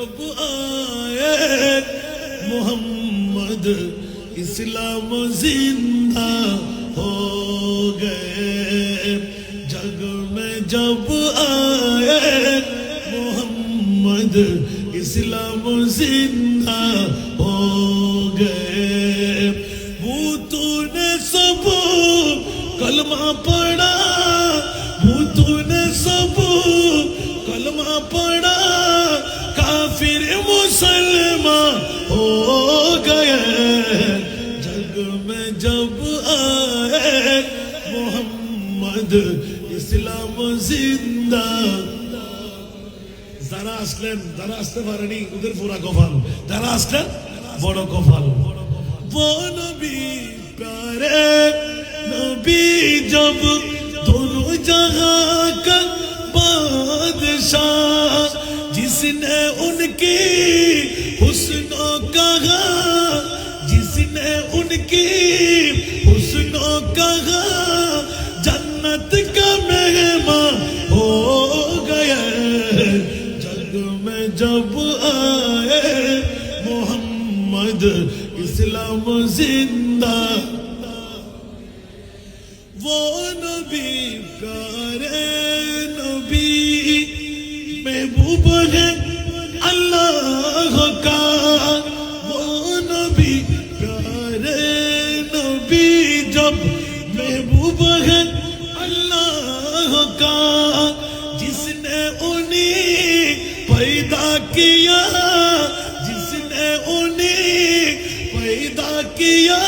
अब आए मोहम्मद इस्लाम जिंदा हो गए। जग में जब आए मोहम्मद इस्लाम जिंदा हो गए। भूतों ने सब कलमा पढ़ा, भूतों ने सब कलमा पढ़ा, काफिर मुसलमान हो गए। जग में जब आए मोहम्मद इस्लाम जिंदा। যারা আসলেন, যারা আসতে পারেনি ওদের পুরা কপাল, যারা আসলেন বড় কপাল। वो नबी प्यारे नबी जब दोनों जहां का बादशाह, जिसने उनकी हुस्नों कहा, जिसने उनकी हुस्नों कहा, जन्नत का मेहमान हो गया। जग में जब आए मोहम्मद इस्लाम जिंदा। वो नबी प्यारे नबी महबूब है अल्लाह का। वो नबी प्यारे नबी जब महबूब है अल्लाह का, जिसने उन्हें पैदा किया, जिसने उन्हें पैदा किया,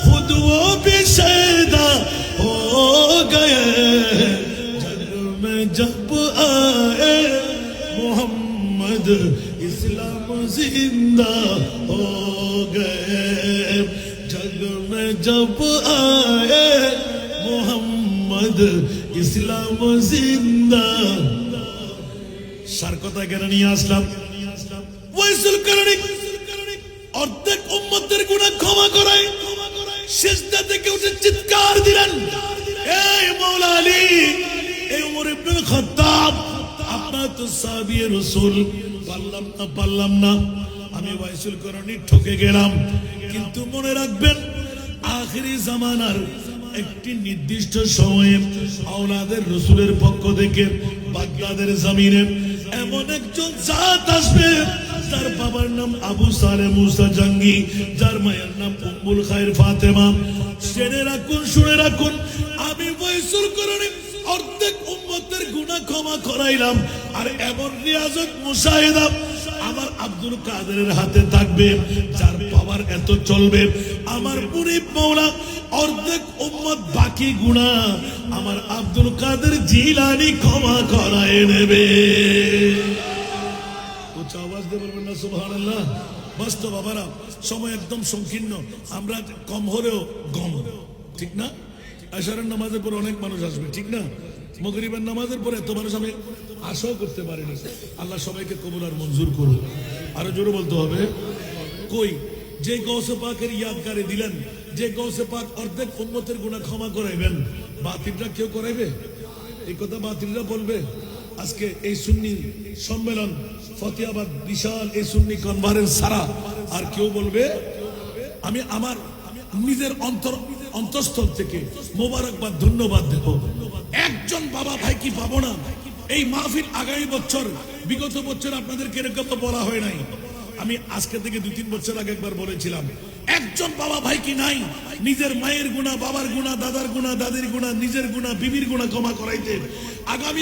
खुद वो भी शैदा हो गए। जग में जब आए मोहम्मद इस्लाम जिंदा हो गए। जग में जब आए मोहम्मद इस्लाम जिंदा। সার কথা কেন নিয়ে আসলাম? ওয়াইসুল কারণী অর্ধেক উম্মতের গুনাহ ক্ষমা করায় সিজদা থেকে উঠে চিৎকার দিলেন, এই মাওলা আলী, এই ওমর ইবনে খাত্তাব, আপনার তো সাহাবী রাসূল, পারলাম না আমি ওয়াইসুল কারণী ঠকে গেলাম। কিন্তু মনে রাখবেন আখিরি জামানার একটি নির্দিষ্ট সময়ে আওলাদের রাসূলের পক্ষ থেকে বাগদাদের জমিনে এমন একজন জাত আসবে, যার বাবার নাম আবু সালেহ মুসা জঙ্গি, যার মায়ের নাম উম্মুল খায়র ফাতেমা। শুনে রাখুন আমি ওয়াইসুল কারণী অর্ধেক উম্মতের গুনাহ ক্ষমা করাইলাম। আর এমন রিয়াজত মুশাহিদা আমার আব্দুল কাদেরের হাতে থাকবে, যার পাওয়ার এত চলবে। আমার মুরিদ মাওলা অর্ধেক উম্মত বাকি গুনাহ আমার আব্দুল কাদের জিলানী ক্ষমা করায় নেবে। উচ্চ আওয়াজ দিয়ে বলবেন না সুবহানাল্লাহ। বাস্তব বাবারা, সময় একদম সংকীর্ণ, আমরা কম হলেও গম, ঠিক না? আশারের নামাজের পরে অনেক মানুষ আসবে, ঠিক না? মাগরিবের নামাজের পরে এত মানুষ আমি আশাও করতে পারিনি। আল্লাহ সবাইকে কবুল আর মঞ্জুর করুন। আরো জোরে বলতে হবে, কই যে গৌসে পাকের ইয়াদগারে দিলেন, যে গৌসে পাক অর্ধেক উম্মতের গুনাহ ক্ষমা করাইবেন, বাতিলরা কেউ করাইবে? এই কথা বাতিলরা বলবে? আজকে এই সুন্নি সম্মেলন ফতেহাবাদ বিশাল এই সুন্নি কনফারেন্স ছাড়া আর কেউ বলবে? আমি আমার নিজের অন্তঃস্থল থেকে মোবারকবাদ, ধন্যবাদ দেব। একজন বাবা ভাই কি পাবো না? এই মাহফিল আগামী বছর, বিগত বছর আপনাদেরকে এরকম বলা হয় নাই। আমি আজকে থেকে 2-3 বছর আগে একবার বলেছিলাম, একজন বাবা ভাই কি নাই নিজের মায়ের গুনাহ, বাবার গুনাহ, দাদার গুনাহ, দাদির গুনাহ, নিজের গুনাহ, বিবির গুনাহ ক্ষমা করাইতে? আগামী